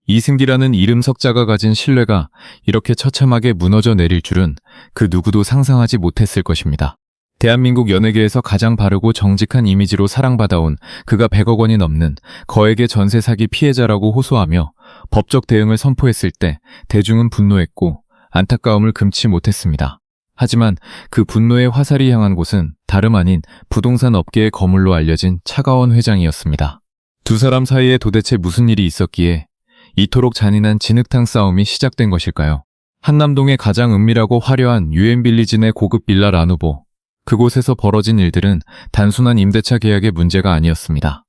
이승기라는 이름 석자가 가진 신뢰가 이렇게 처참하게 무너져 내릴 줄은 그 누구도 상상하지 못했을 것입니다. 대한민국 연예계에서 가장 바르고 정직한 이미지로 사랑받아온 그가 100억 원이 넘는 거액의 전세 사기 피해자라고 호소하며 법적 대응을 선포했을 때 대중은 분노했고 안타까움을 금치 못했습니다. 하지만 그 분노의 화살이 향한 곳은 다름 아닌 부동산 업계의 거물로 알려진 차가원 회장이었습니다. 두 사람 사이에 도대체 무슨 일이 있었기에 이토록 잔인한 진흙탕 싸움이 시작된 것일까요? 한남동의 가장 은밀하고 화려한 유엔빌리지 내 고급 빌라 라누보. 그곳에서 벌어진 일들은 단순한 임대차 계약의 문제가 아니었습니다.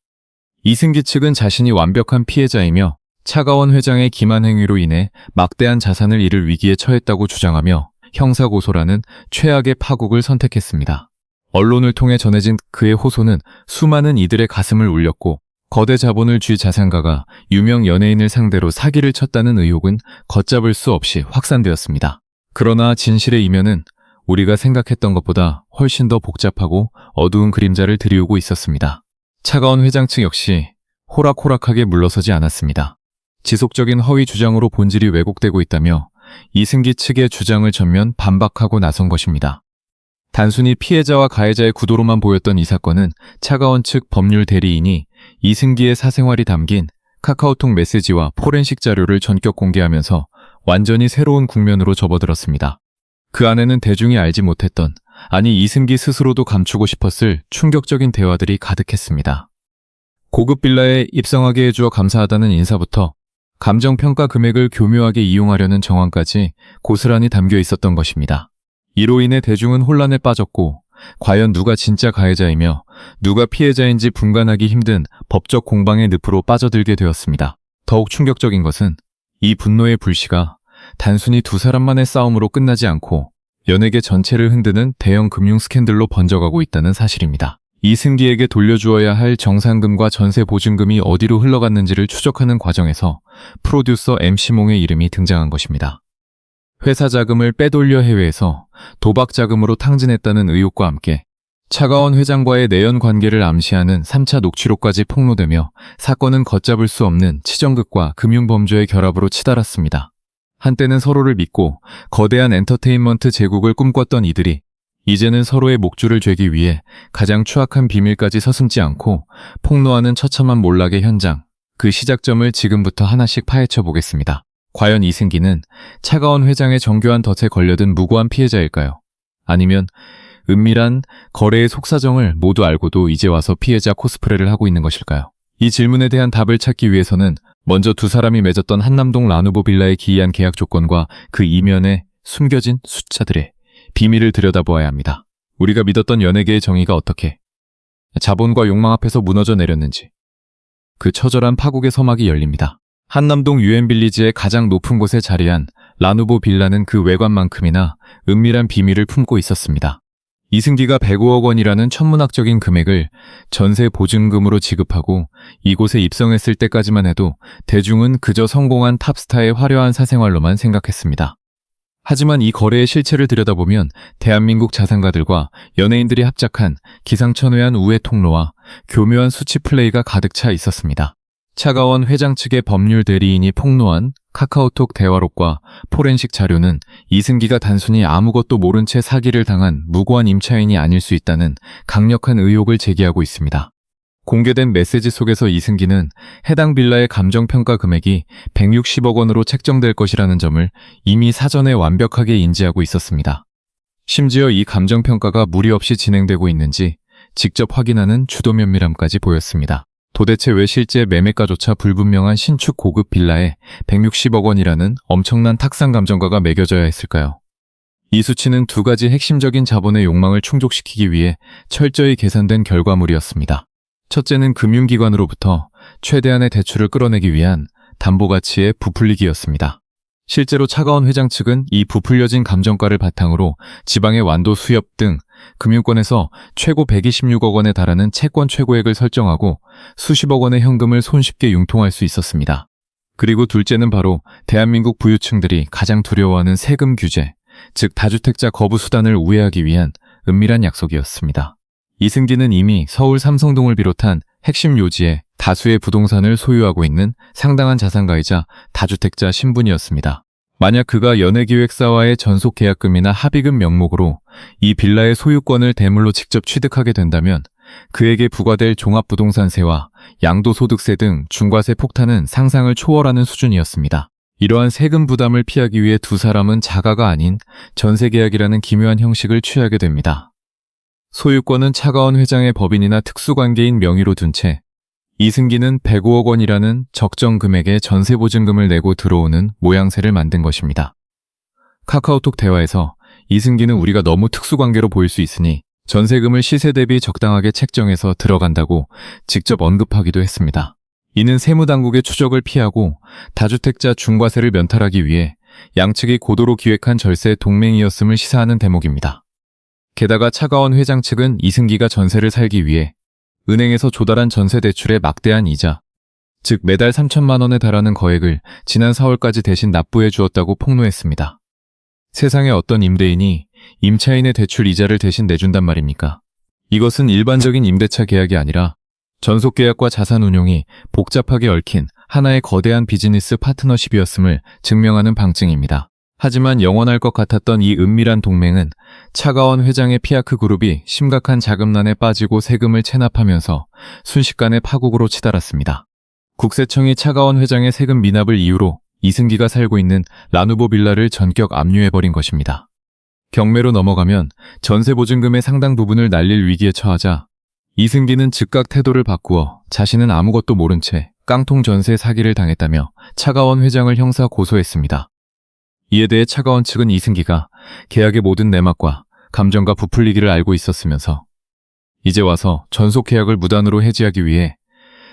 이승기 측은 자신이 완벽한 피해자이며 차가원 회장의 기만 행위로 인해 막대한 자산을 잃을 위기에 처했다고 주장하며 형사고소라는 최악의 파국을 선택했습니다. 언론을 통해 전해진 그의 호소는 수많은 이들의 가슴을 울렸고 거대 자본을 쥘 자산가가 유명 연예인을 상대로 사기를 쳤다는 의혹은 걷잡을 수 없이 확산되었습니다. 그러나 진실의 이면은 우리가 생각했던 것보다 훨씬 더 복잡하고 어두운 그림자를 들이우고 있었습니다. 차가원 회장 측 역시 호락호락하게 물러서지 않았습니다. 지속적인 허위 주장으로 본질이 왜곡되고 있다며 이승기 측의 주장을 전면 반박하고 나선 것입니다. 단순히 피해자와 가해자의 구도로만 보였던 이 사건은 차가원 측 법률 대리인이 이승기의 사생활이 담긴 카카오톡 메시지와 포렌식 자료를 전격 공개하면서 완전히 새로운 국면으로 접어들었습니다. 그 안에는 대중이 알지 못했던, 아니 이승기 스스로도 감추고 싶었을 충격적인 대화들이 가득했습니다. 고급 빌라에 입성하게 해주어 감사하다는 인사부터 감정평가 금액을 교묘하게 이용하려는 정황까지 고스란히 담겨 있었던 것입니다. 이로 인해 대중은 혼란에 빠졌고 과연 누가 진짜 가해자이며 누가 피해자인지 분간하기 힘든 법적 공방의 늪으로 빠져들게 되었습니다. 더욱 충격적인 것은 이 분노의 불씨가 단순히 두 사람만의 싸움으로 끝나지 않고 연예계 전체를 흔드는 대형 금융 스캔들로 번져가고 있다는 사실입니다. 이승기에게 돌려주어야 할 정산금과 전세 보증금이 어디로 흘러갔는지를 추적하는 과정에서 프로듀서 MC몽의 이름이 등장한 것입니다. 회사 자금을 빼돌려 해외에서 도박 자금으로 탕진했다는 의혹과 함께 차가원 회장과의 내연 관계를 암시하는 3차 녹취록까지 폭로되며 사건은 걷잡을 수 없는 치정극과 금융범죄의 결합으로 치달았습니다. 한때는 서로를 믿고 거대한 엔터테인먼트 제국을 꿈꿨던 이들이 이제는 서로의 목줄을 죄기 위해 가장 추악한 비밀까지 서슴지 않고 폭로하는 처참한 몰락의 현장, 그 시작점을 지금부터 하나씩 파헤쳐 보겠습니다. 과연 이승기는 차가원 회장의 정교한 덫에 걸려든 무고한 피해자일까요? 아니면 은밀한 거래의 속사정을 모두 알고도 이제 와서 피해자 코스프레를 하고 있는 것일까요? 이 질문에 대한 답을 찾기 위해서는 먼저 두 사람이 맺었던 한남동 라누보 빌라의 기이한 계약 조건과 그 이면에 숨겨진 숫자들의 비밀을 들여다보아야 합니다. 우리가 믿었던 연예계의 정의가 어떻게 자본과 욕망 앞에서 무너져 내렸는지 그 처절한 파국의 서막이 열립니다. 한남동 유엔빌리지의 가장 높은 곳에 자리한 라누보 빌라는 그 외관만큼이나 은밀한 비밀을 품고 있었습니다. 이승기가 105억 원이라는 천문학적인 금액을 전세 보증금으로 지급하고 이곳에 입성했을 때까지만 해도 대중은 그저 성공한 탑스타의 화려한 사생활로만 생각했습니다. 하지만 이 거래의 실체를 들여다보면 대한민국 자산가들과 연예인들이 합작한 기상천외한 우회 통로와 교묘한 수치 플레이가 가득 차 있었습니다. 차가원 회장 측의 법률 대리인이 폭로한 카카오톡 대화록과 포렌식 자료는 이승기가 단순히 아무것도 모른 채 사기를 당한 무고한 임차인이 아닐 수 있다는 강력한 의혹을 제기하고 있습니다. 공개된 메시지 속에서 이승기는 해당 빌라의 감정평가 금액이 160억 원으로 책정될 것이라는 점을 이미 사전에 완벽하게 인지하고 있었습니다. 심지어 이 감정평가가 무리 없이 진행되고 있는지 직접 확인하는 주도 면밀함까지 보였습니다. 도대체 왜 실제 매매가조차 불분명한 신축 고급 빌라에 160억 원이라는 엄청난 탁상 감정가가 매겨져야 했을까요? 이 수치는 두 가지 핵심적인 자본의 욕망을 충족시키기 위해 철저히 계산된 결과물이었습니다. 첫째는 금융기관으로부터 최대한의 대출을 끌어내기 위한 담보가치의 부풀리기였습니다. 실제로 차가원 회장 측은 이 부풀려진 감정가를 바탕으로 지방의 완도 수협 등 금융권에서 최고 126억 원에 달하는 채권 최고액을 설정하고 수십억 원의 현금을 손쉽게 융통할 수 있었습니다. 그리고 둘째는 바로 대한민국 부유층들이 가장 두려워하는 세금 규제, 즉 다주택자 거부 수단을 우회하기 위한 은밀한 약속이었습니다. 이승기는 이미 서울 삼성동을 비롯한 핵심 요지에 다수의 부동산을 소유하고 있는 상당한 자산가이자 다주택자 신분이었습니다. 만약 그가 연예기획사와의 전속 계약금이나 합의금 명목으로 이 빌라의 소유권을 대물로 직접 취득하게 된다면 그에게 부과될 종합부동산세와 양도소득세 등 중과세 폭탄은 상상을 초월하는 수준이었습니다. 이러한 세금 부담을 피하기 위해 두 사람은 자가가 아닌 전세계약이라는 기묘한 형식을 취하게 됩니다. 소유권은 차가원 회장의 법인이나 특수관계인 명의로 둔 채 이승기는 105억 원이라는 적정 금액의 전세보증금을 내고 들어오는 모양새를 만든 것입니다. 카카오톡 대화에서 이승기는 우리가 너무 특수관계로 보일 수 있으니 전세금을 시세 대비 적당하게 책정해서 들어간다고 직접 언급하기도 했습니다. 이는 세무당국의 추적을 피하고 다주택자 중과세를 면탈하기 위해 양측이 고도로 기획한 절세 동맹이었음을 시사하는 대목입니다. 게다가 차가원 회장 측은 이승기가 전세를 살기 위해 은행에서 조달한 전세 대출의 막대한 이자, 즉 매달 3천만 원에 달하는 거액을 지난 4월까지 대신 납부해 주었다고 폭로했습니다. 세상에 어떤 임대인이 임차인의 대출 이자를 대신 내준단 말입니까? 이것은 일반적인 임대차 계약이 아니라 전속계약과 자산운용이 복잡하게 얽힌 하나의 거대한 비즈니스 파트너십이었음을 증명하는 방증입니다. 하지만 영원할 것 같았던 이 은밀한 동맹은 차가원 회장의 피아크 그룹이 심각한 자금난에 빠지고 세금을 체납하면서 순식간에 파국으로 치달았습니다. 국세청이 차가원 회장의 세금 미납을 이유로 이승기가 살고 있는 라누보 빌라를 전격 압류해버린 것입니다. 경매로 넘어가면 전세보증금의 상당 부분을 날릴 위기에 처하자 이승기는 즉각 태도를 바꾸어 자신은 아무것도 모른 채 깡통 전세 사기를 당했다며 차가원 회장을 형사 고소했습니다. 이에 대해 차가원 측은 이승기가 계약의 모든 내막과 감정과 부풀리기를 알고 있었으면서 이제 와서 전속 계약을 무단으로 해지하기 위해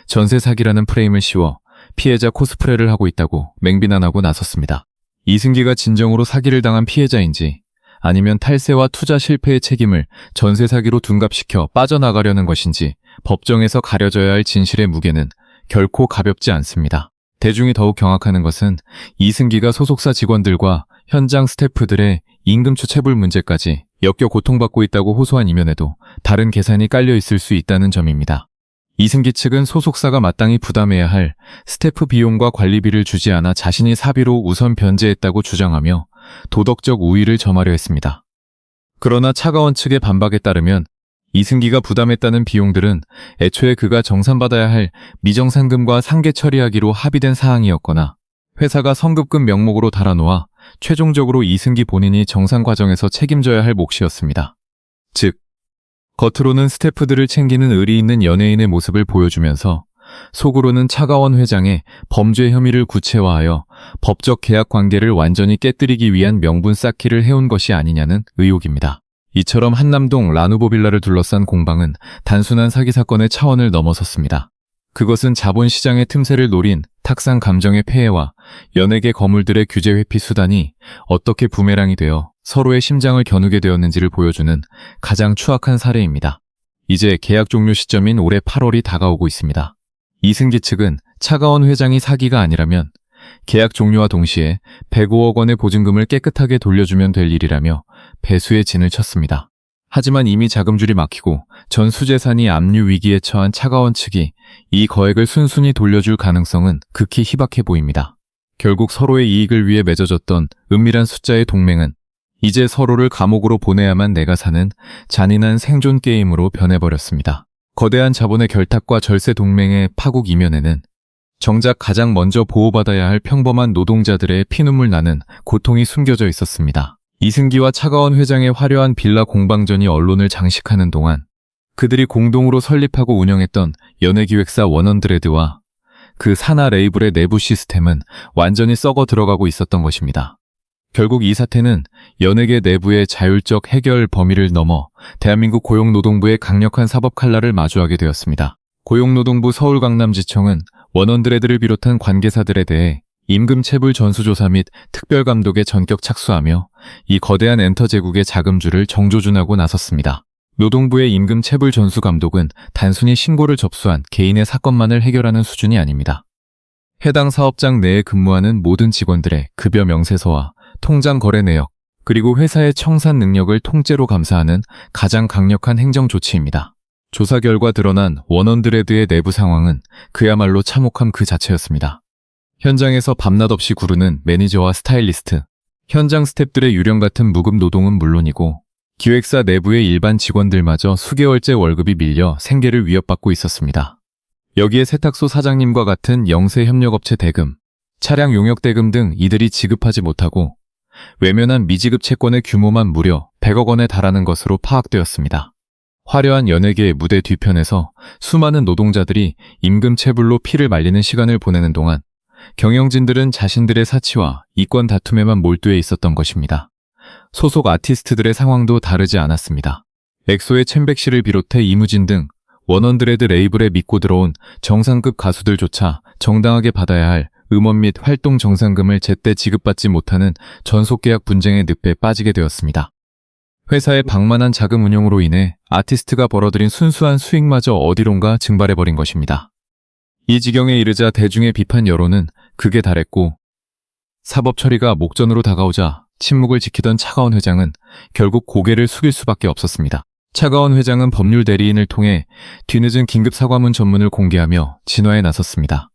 전세 사기라는 프레임을 씌워 피해자 코스프레를 하고 있다고 맹비난하고 나섰습니다. 이승기가 진정으로 사기를 당한 피해자인지 아니면 탈세와 투자 실패의 책임을 전세 사기로 둔갑시켜 빠져나가려는 것인지 법정에서 가려져야 할 진실의 무게는 결코 가볍지 않습니다. 대중이 더욱 경악하는 것은 이승기가 소속사 직원들과 현장 스태프들의 임금추 체불 문제까지 엮여 고통받고 있다고 호소한 이면에도 다른 계산이 깔려 있을 수 있다는 점입니다. 이승기 측은 소속사가 마땅히 부담해야 할 스태프 비용과 관리비를 주지 않아 자신이 사비로 우선 변제했다고 주장하며 도덕적 우위를 점하려 했습니다. 그러나 차가원 측의 반박에 따르면 이승기가 부담했다는 비용들은 애초에 그가 정산받아야 할 미정산금과 상계 처리하기로 합의된 사항이었거나 회사가 성급금 명목으로 달아놓아 최종적으로 이승기 본인이 정산 과정에서 책임져야 할 몫이었습니다. 즉, 겉으로는 스태프들을 챙기는 의리 있는 연예인의 모습을 보여주면서 속으로는 차가원 회장의 범죄 혐의를 구체화하여 법적 계약 관계를 완전히 깨뜨리기 위한 명분 쌓기를 해온 것이 아니냐는 의혹입니다. 이처럼 한남동 라누보 빌라를 둘러싼 공방은 단순한 사기 사건의 차원을 넘어섰습니다. 그것은 자본시장의 틈새를 노린 탁상 감정의 폐해와 연예계 거물들의 규제 회피 수단이 어떻게 부메랑이 되어 서로의 심장을 겨누게 되었는지를 보여주는 가장 추악한 사례입니다. 이제 계약 종료 시점인 올해 8월이 다가오고 있습니다. 이승기 측은 차가원 회장이 사기가 아니라면 계약 종료와 동시에 105억 원의 보증금을 깨끗하게 돌려주면 될 일이라며 배수의 진을 쳤습니다. 하지만 이미 자금줄이 막히고 전 수재산이 압류 위기에 처한 차가원 측이 이 거액을 순순히 돌려줄 가능성은 극히 희박해 보입니다. 결국 서로의 이익을 위해 맺어졌던 은밀한 숫자의 동맹은 이제 서로를 감옥으로 보내야만 내가 사는 잔인한 생존 게임으로 변해버렸습니다. 거대한 자본의 결탁과 절세 동맹의 파국 이면에는 정작 가장 먼저 보호받아야 할 평범한 노동자들의 피눈물 나는 고통이 숨겨져 있었습니다. 이승기와 차가원 회장의 화려한 빌라 공방전이 언론을 장식하는 동안 그들이 공동으로 설립하고 운영했던 연예기획사 원언드레드와 그 산하 레이블의 내부 시스템은 완전히 썩어 들어가고 있었던 것입니다. 결국 이 사태는 연예계 내부의 자율적 해결 범위를 넘어 대한민국 고용노동부의 강력한 사법 칼날을 마주하게 되었습니다. 고용노동부 서울강남지청은 원언드레드를 비롯한 관계사들에 대해 임금체불 전수조사 및 특별감독에 전격 착수하며 이 거대한 엔터 제국의 자금줄을 정조준하고 나섰습니다. 노동부의 임금체불 전수감독은 단순히 신고를 접수한 개인의 사건만을 해결하는 수준이 아닙니다. 해당 사업장 내에 근무하는 모든 직원들의 급여 명세서와 통장 거래 내역, 그리고 회사의 청산 능력을 통째로 감사하는 가장 강력한 행정 조치입니다. 조사 결과 드러난 원언드레드의 내부 상황은 그야말로 참혹함 그 자체였습니다. 현장에서 밤낮 없이 구르는 매니저와 스타일리스트, 현장 스태프들의 유령 같은 무급 노동은 물론이고 기획사 내부의 일반 직원들마저 수개월째 월급이 밀려 생계를 위협받고 있었습니다. 여기에 세탁소 사장님과 같은 영세 협력업체 대금, 차량 용역 대금 등 이들이 지급하지 못하고 외면한 미지급 채권의 규모만 무려 100억 원에 달하는 것으로 파악되었습니다. 화려한 연예계의 무대 뒤편에서 수많은 노동자들이 임금 체불로 피를 말리는 시간을 보내는 동안 경영진들은 자신들의 사치와 이권 다툼에만 몰두해 있었던 것입니다. 소속 아티스트들의 상황도 다르지 않았습니다. 엑소의 챔백 씨를 비롯해 이무진 등 원언드레드 레이블에 믿고 들어온 정상급 가수들조차 정당하게 받아야 할 음원 및 활동 정산금을 제때 지급받지 못하는 전속계약 분쟁의 늪에 빠지게 되었습니다. 회사의 방만한 자금 운용으로 인해 아티스트가 벌어들인 순수한 수익마저 어디론가 증발해버린 것입니다. 이 지경에 이르자 대중의 비판 여론은 극에 달했고 사법 처리가 목전으로 다가오자 침묵을 지키던 차가원 회장은 결국 고개를 숙일 수밖에 없었습니다. 차가원 회장은 법률 대리인을 통해 뒤늦은 긴급 사과문 전문을 공개하며 진화에 나섰습니다.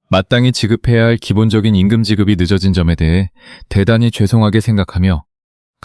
마땅히 지급해야 할 기본적인 임금 지급이 늦어진 점에 대해 대단히 죄송하게 생각하며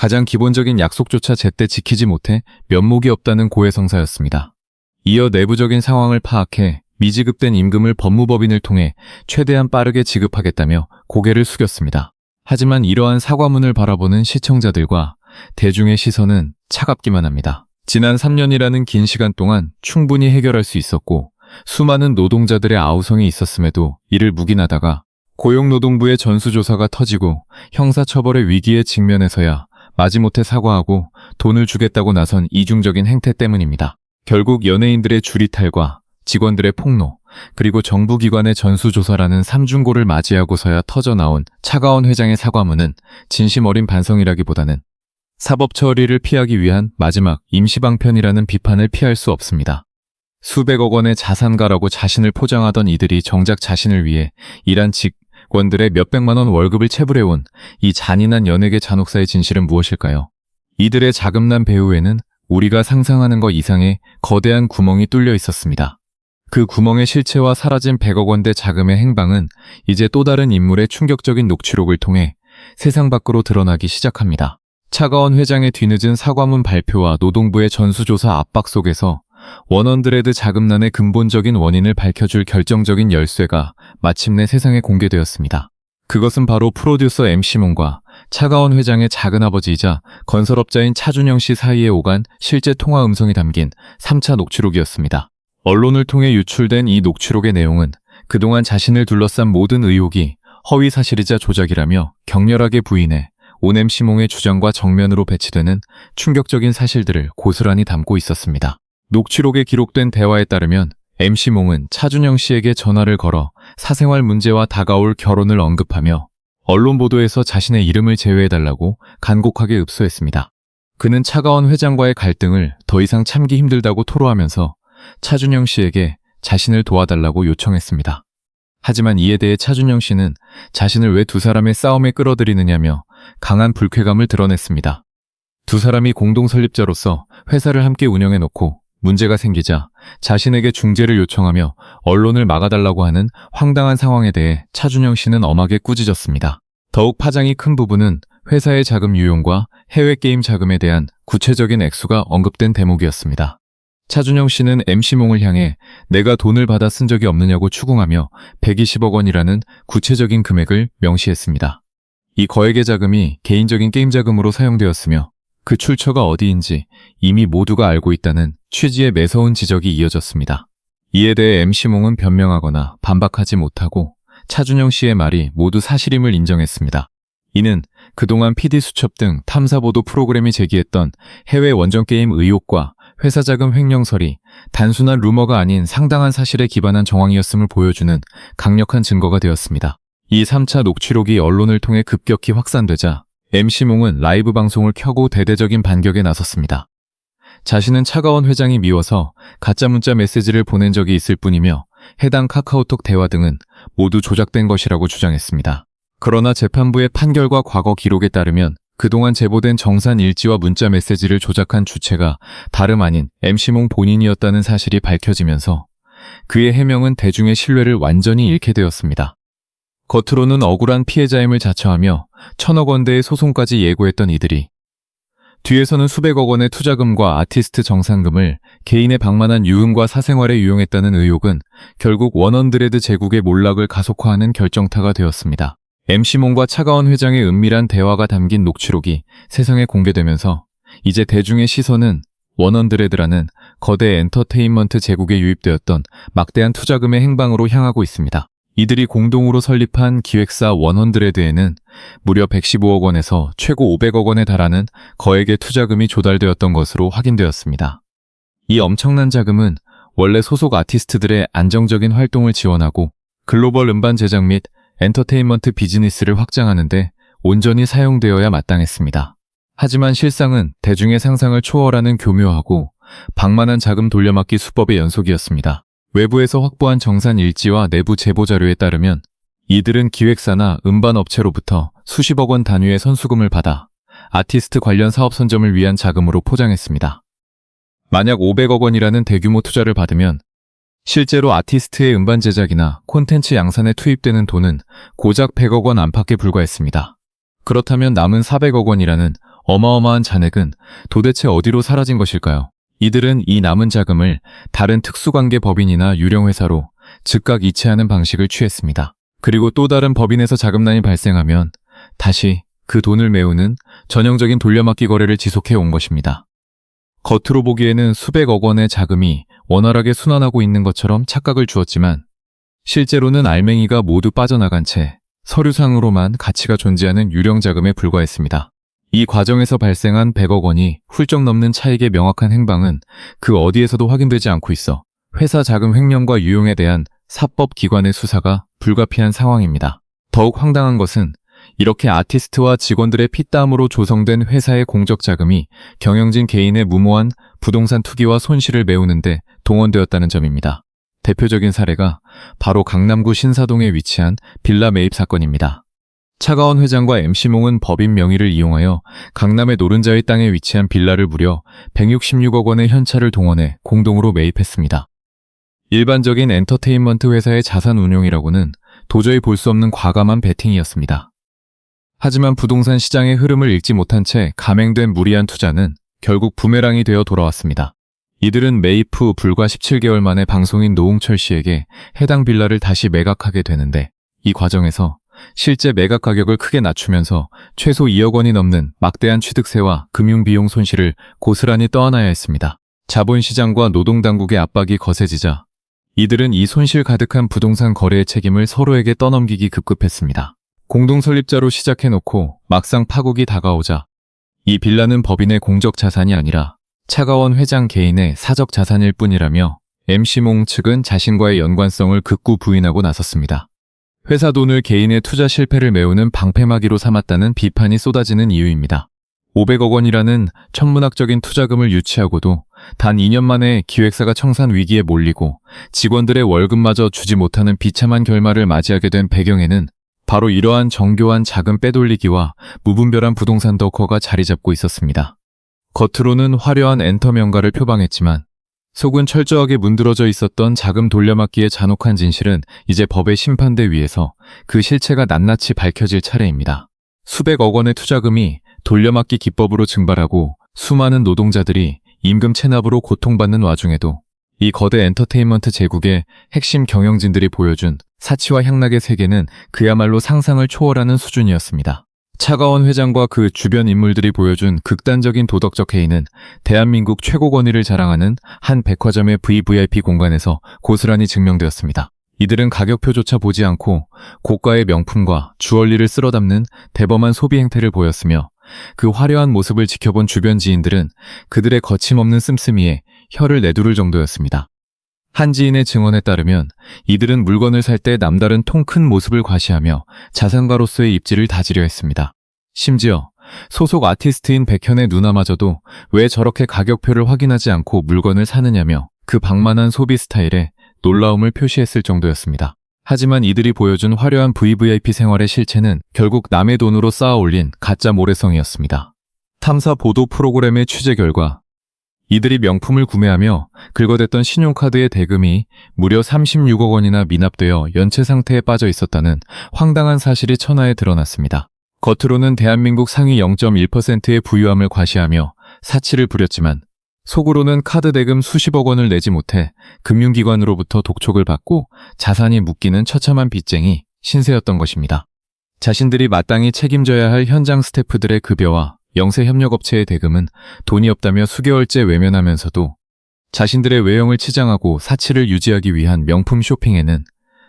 가장 기본적인 약속조차 제때 지키지 못해 면목이 없다는 고해성사였습니다. 이어 내부적인 상황을 파악해 미지급된 임금을 법무법인을 통해 최대한 빠르게 지급하겠다며 고개를 숙였습니다. 하지만 이러한 사과문을 바라보는 시청자들과 대중의 시선은 차갑기만 합니다. 지난 3년이라는 긴 시간 동안 충분히 해결할 수 있었고 수많은 노동자들의 아우성이 있었음에도 이를 묵인하다가 고용노동부의 전수조사가 터지고 형사처벌의 위기에 직면해서야 마지못해 사과하고 돈을 주겠다고 나선 이중적인 행태 때문입니다. 결국 연예인들의 줄이탈과 직원들의 폭로, 그리고 정부기관의 전수조사라는 삼중고를 맞이하고서야 터져나온 차가원 회장의 사과문은 진심 어린 반성이라기보다는 사법 처리를 피하기 위한 마지막 임시방편이라는 비판을 피할 수 없습니다. 수백억 원의 자산가라고 자신을 포장하던 이들이 정작 자신을 위해 일한 직원들의 몇백만 원 월급을 체불해온 이 잔인한 연예계 잔혹사의 진실은 무엇일까요? 이들의 자금난 배후에는 우리가 상상하는 것 이상의 거대한 구멍이 뚫려 있었습니다. 그 구멍의 실체와 사라진 100억 원대 자금의 행방은 이제 또 다른 인물의 충격적인 녹취록을 통해 세상 밖으로 드러나기 시작합니다. 차가원 회장의 뒤늦은 사과문 발표와 노동부의 전수조사 압박 속에서 원언드레드 자금난의 근본적인 원인을 밝혀줄 결정적인 열쇠가 마침내 세상에 공개되었습니다. 그것은 바로 프로듀서 MC몽과 차가원 회장의 작은아버지이자 건설업자인 차준영 씨 사이에 오간 실제 통화 음성이 담긴 3차 녹취록이었습니다. 언론을 통해 유출된 이 녹취록의 내용은 그동안 자신을 둘러싼 모든 의혹이 허위사실이자 조작이라며 격렬하게 부인해 온 MC몽의 주장과 정면으로 배치되는 충격적인 사실들을 고스란히 담고 있었습니다. 녹취록에 기록된 대화에 따르면 MC몽은 차준영 씨에게 전화를 걸어 사생활 문제와 다가올 결혼을 언급하며 언론 보도에서 자신의 이름을 제외해달라고 간곡하게 읍소했습니다. 그는 차가원 회장과의 갈등을 더 이상 참기 힘들다고 토로하면서 차준영 씨에게 자신을 도와달라고 요청했습니다. 하지만 이에 대해 차준영 씨는 자신을 왜 두 사람의 싸움에 끌어들이느냐며 강한 불쾌감을 드러냈습니다. 두 사람이 공동 설립자로서 회사를 함께 운영해놓고 문제가 생기자 자신에게 중재를 요청하며 언론을 막아달라고 하는 황당한 상황에 대해 차준영 씨는 엄하게 꾸짖었습니다. 더욱 파장이 큰 부분은 회사의 자금 유용과 해외 게임 자금에 대한 구체적인 액수가 언급된 대목이었습니다. 차준영 씨는 MC몽을 향해 내가 돈을 받아 쓴 적이 없느냐고 추궁하며 120억 원이라는 구체적인 금액을 명시했습니다. 이 거액의 자금이 개인적인 게임 자금으로 사용되었으며 그 출처가 어디인지 이미 모두가 알고 있다는 취지의 매서운 지적이 이어졌습니다. 이에 대해 MC몽은 변명하거나 반박하지 못하고 차준영 씨의 말이 모두 사실임을 인정했습니다. 이는 그동안 PD수첩 등 탐사보도 프로그램이 제기했던 해외 원정게임 의혹과 회사 자금 횡령설이 단순한 루머가 아닌 상당한 사실에 기반한 정황이었음을 보여주는 강력한 증거가 되었습니다. 이 3차 녹취록이 언론을 통해 급격히 확산되자 MC몽은 라이브 방송을 켜고 대대적인 반격에 나섰습니다. 자신은 차가원 회장이 미워서 가짜 문자 메시지를 보낸 적이 있을 뿐이며 해당 카카오톡 대화 등은 모두 조작된 것이라고 주장했습니다. 그러나 재판부의 판결과 과거 기록에 따르면 그동안 제보된 정산 일지와 문자 메시지를 조작한 주체가 다름 아닌 MC몽 본인이었다는 사실이 밝혀지면서 그의 해명은 대중의 신뢰를 완전히 잃게 되었습니다. 겉으로는 억울한 피해자임을 자처하며 1,000억 원대의 소송까지 예고했던 이들이 뒤에서는 수백억 원의 투자금과 아티스트 정산금을 개인의 방만한 유흥과 사생활에 유용했다는 의혹은 결국 원언드레드 제국의 몰락을 가속화하는 결정타가 되었습니다. MC몽과 차가원 회장의 은밀한 대화가 담긴 녹취록이 세상에 공개되면서 이제 대중의 시선은 원언드레드라는 거대 엔터테인먼트 제국에 유입되었던 막대한 투자금의 행방으로 향하고 있습니다. 이들이 공동으로 설립한 기획사 원언드레드에는 무려 115억 원에서 최고 500억 원에 달하는 거액의 투자금이 조달되었던 것으로 확인되었습니다. 이 엄청난 자금은 원래 소속 아티스트들의 안정적인 활동을 지원하고 글로벌 음반 제작 및 엔터테인먼트 비즈니스를 확장하는 데 온전히 사용되어야 마땅했습니다. 하지만 실상은 대중의 상상을 초월하는 교묘하고 방만한 자금 돌려막기 수법의 연속이었습니다. 외부에서 확보한 정산 일지와 내부 제보 자료에 따르면 이들은 기획사나 음반업체로부터 수십억 원 단위의 선수금을 받아 아티스트 관련 사업 선점을 위한 자금으로 포장했습니다. 만약 500억 원이라는 대규모 투자를 받으면 실제로 아티스트의 음반 제작이나 콘텐츠 양산에 투입되는 돈은 고작 100억 원 안팎에 불과했습니다. 그렇다면 남은 400억 원이라는 어마어마한 잔액은 도대체 어디로 사라진 것일까요? 이들은 이 남은 자금을 다른 특수관계 법인이나 유령회사로 즉각 이체하는 방식을 취했습니다. 그리고 또 다른 법인에서 자금난이 발생하면 다시 그 돈을 메우는 전형적인 돌려막기 거래를 지속해 온 것입니다. 겉으로 보기에는 수백억 원의 자금이 원활하게 순환하고 있는 것처럼 착각을 주었지만 실제로는 알맹이가 모두 빠져나간 채 서류상으로만 가치가 존재하는 유령 자금에 불과했습니다. 이 과정에서 발생한 100억 원이 훌쩍 넘는 차익의 명확한 행방은 그 어디에서도 확인되지 않고 있어 회사 자금 횡령과 유용에 대한 사법 기관의 수사가 불가피한 상황입니다. 더욱 황당한 것은 이렇게 아티스트와 직원들의 피땀으로 조성된 회사의 공적 자금이 경영진 개인의 무모한 부동산 투기와 손실을 메우는데 동원되었다는 점입니다. 대표적인 사례가 바로 강남구 신사동에 위치한 빌라 매입 사건입니다. 차가원 회장과 MC몽은 법인 명의를 이용하여 강남의 노른자의 땅에 위치한 빌라를 무려 166억 원의 현찰을 동원해 공동으로 매입했습니다. 일반적인 엔터테인먼트 회사의 자산 운용이라고는 도저히 볼 수 없는 과감한 베팅이었습니다. 하지만 부동산 시장의 흐름을 읽지 못한 채 감행된 무리한 투자는 결국 부메랑이 되어 돌아왔습니다. 이들은 매입 후 불과 17개월 만에 방송인 노홍철 씨에게 해당 빌라를 다시 매각하게 되는데 이 과정에서 실제 매각 가격을 크게 낮추면서 최소 2억 원이 넘는 막대한 취득세와 금융비용 손실을 고스란히 떠안아야 했습니다. 자본시장과 노동당국의 압박이 거세지자 이들은 이 손실 가득한 부동산 거래의 책임을 서로에게 떠넘기기 급급했습니다. 공동 설립자로 시작해놓고 막상 파국이 다가오자 이 빌라는 법인의 공적 자산이 아니라 차가원 회장 개인의 사적 자산일 뿐이라며 MC몽 측은 자신과의 연관성을 극구 부인하고 나섰습니다. 회사 돈을 개인의 투자 실패를 메우는 방패막이로 삼았다는 비판이 쏟아지는 이유입니다. 500억 원이라는 천문학적인 투자금을 유치하고도 단 2년 만에 기획사가 청산 위기에 몰리고 직원들의 월급마저 주지 못하는 비참한 결말을 맞이하게 된 배경에는 바로 이러한 정교한 자금 빼돌리기와 무분별한 부동산 덕허가 자리 잡고 있었습니다. 겉으로는 화려한 엔터 명가를 표방했지만 속은 철저하게 문드러져 있었던 자금 돌려막기의 잔혹한 진실은 이제 법의 심판대 위에서 그 실체가 낱낱이 밝혀질 차례입니다. 수백억 원의 투자금이 돌려막기 기법으로 증발하고 수많은 노동자들이 임금 체납으로 고통받는 와중에도 이 거대 엔터테인먼트 제국의 핵심 경영진들이 보여준 사치와 향락의 세계는 그야말로 상상을 초월하는 수준이었습니다. 차가원 회장과 그 주변 인물들이 보여준 극단적인 도덕적 해이는 대한민국 최고 권위를 자랑하는 한 백화점의 VVIP 공간에서 고스란히 증명되었습니다. 이들은 가격표조차 보지 않고 고가의 명품과 주얼리를 쓸어 담는 대범한 소비 행태를 보였으며 그 화려한 모습을 지켜본 주변 지인들은 그들의 거침없는 씀씀이에 혀를 내두를 정도였습니다. 한 지인의 증언에 따르면 이들은 물건을 살 때 남다른 통 큰 모습을 과시하며 자산가로서의 입지를 다지려 했습니다. 심지어 소속 아티스트인 백현의 누나마저도 왜 저렇게 가격표를 확인하지 않고 물건을 사느냐며 그 방만한 소비 스타일에 놀라움을 표시했을 정도였습니다. 하지만 이들이 보여준 화려한 VVIP 생활의 실체는 결국 남의 돈으로 쌓아 올린 가짜 모래성이었습니다. 탐사 보도 프로그램의 취재 결과 이들이 명품을 구매하며 긁어댔던 신용카드의 대금이 무려 36억 원이나 미납되어 연체 상태에 빠져 있었다는 황당한 사실이 천하에 드러났습니다. 겉으로는 대한민국 상위 0.1%의 부유함을 과시하며 사치를 부렸지만 속으로는 카드 대금 수십억 원을 내지 못해 금융기관으로부터 독촉을 받고 자산이 묶이는 처참한 빚쟁이 신세였던 것입니다. 자신들이 마땅히 책임져야 할 현장 스태프들의 급여와 영세 협력업체의 대금은 돈이 없다며 수개월째 외면하면서도 자신들의 외형을 치장하고 사치를 유지하기 위한 명품 쇼핑에는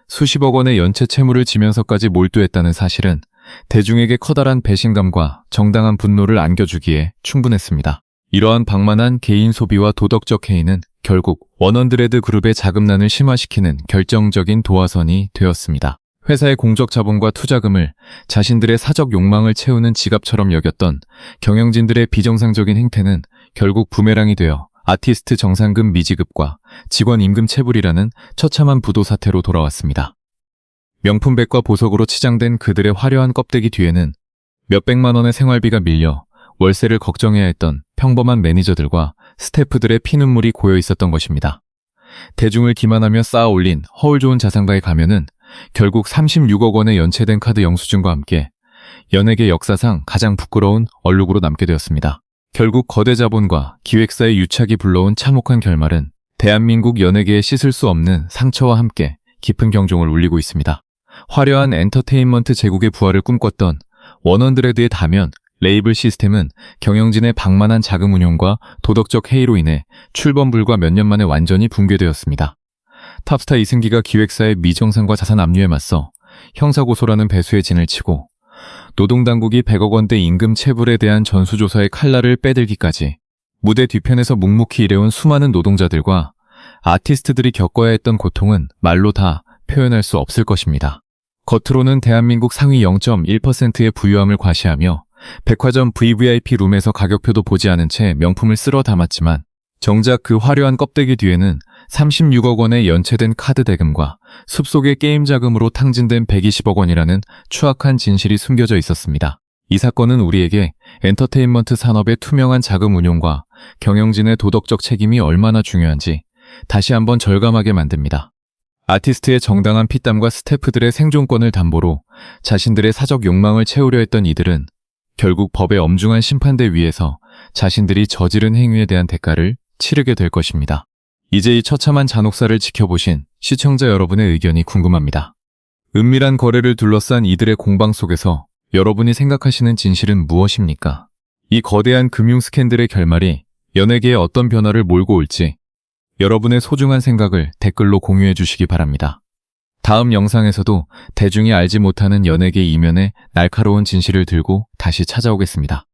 수십억 원의 연체 채무를 지면서까지 몰두했다는 사실은 대중에게 커다란 배신감과 정당한 분노를 안겨주기에 충분했습니다. 이러한 방만한 개인 소비와 도덕적 해이는 결국 원헌드레드 그룹의 자금난을 심화시키는 결정적인 도화선이 되었습니다. 회사의 공적 자본과 투자금을 자신들의 사적 욕망을 채우는 지갑처럼 여겼던 경영진들의 비정상적인 행태는 결국 부메랑이 되어 아티스트 정상금 미지급과 직원 임금 체불이라는 처참한 부도 사태로 돌아왔습니다. 명품백과 보석으로 치장된 그들의 화려한 껍데기 뒤에는 몇백만 원의 생활비가 밀려 월세를 걱정해야 했던 평범한 매니저들과 스태프들의 피눈물이 고여 있었던 것입니다. 대중을 기만하며 쌓아 올린 허울 좋은 자산가의 가면은 결국 36억 원의 연체된 카드 영수증과 함께 연예계 역사상 가장 부끄러운 얼룩으로 남게 되었습니다. 결국 거대 자본과 기획사의 유착이 불러온 참혹한 결말은 대한민국 연예계에 씻을 수 없는 상처와 함께 깊은 경종을 울리고 있습니다. 화려한 엔터테인먼트 제국의 부활을 꿈꿨던 원헌드레드의 다면 레이블 시스템은 경영진의 방만한 자금 운용과 도덕적 해이로 인해 출범 불과 몇 년 만에 완전히 붕괴되었습니다. 탑스타 이승기가 기획사의 미정상과 자산 압류에 맞서 형사고소라는 배수의 진을 치고 노동당국이 100억 원대 임금 체불에 대한 전수조사의 칼날을 빼들기까지 무대 뒤편에서 묵묵히 일해온 수많은 노동자들과 아티스트들이 겪어야 했던 고통은 말로 다 표현할 수 없을 것입니다. 겉으로는 대한민국 상위 0.1%의 부유함을 과시하며 백화점 VVIP 룸에서 가격표도 보지 않은 채 명품을 쓸어 담았지만 정작 그 화려한 껍데기 뒤에는 36억 원의 연체된 카드 대금과 숲속의 게임 자금으로 탕진된 120억 원이라는 추악한 진실이 숨겨져 있었습니다. 이 사건은 우리에게 엔터테인먼트 산업의 투명한 자금 운용과 경영진의 도덕적 책임이 얼마나 중요한지 다시 한번 절감하게 만듭니다. 아티스트의 정당한 피땀과 스태프들의 생존권을 담보로 자신들의 사적 욕망을 채우려 했던 이들은 결국 법의 엄중한 심판대 위에서 자신들이 저지른 행위에 대한 대가를 치르게 될 것입니다. 이제 이 처참한 잔혹사를 지켜보신 시청자 여러분의 의견이 궁금합니다. 은밀한 거래를 둘러싼 이들의 공방 속에서 여러분이 생각하시는 진실은 무엇입니까? 이 거대한 금융 스캔들의 결말이 연예계에 어떤 변화를 몰고 올지 여러분의 소중한 생각을 댓글로 공유해 주시기 바랍니다. 다음 영상에서도 대중이 알지 못하는 연예계 이면의 날카로운 진실을 들고 다시 찾아오겠습니다.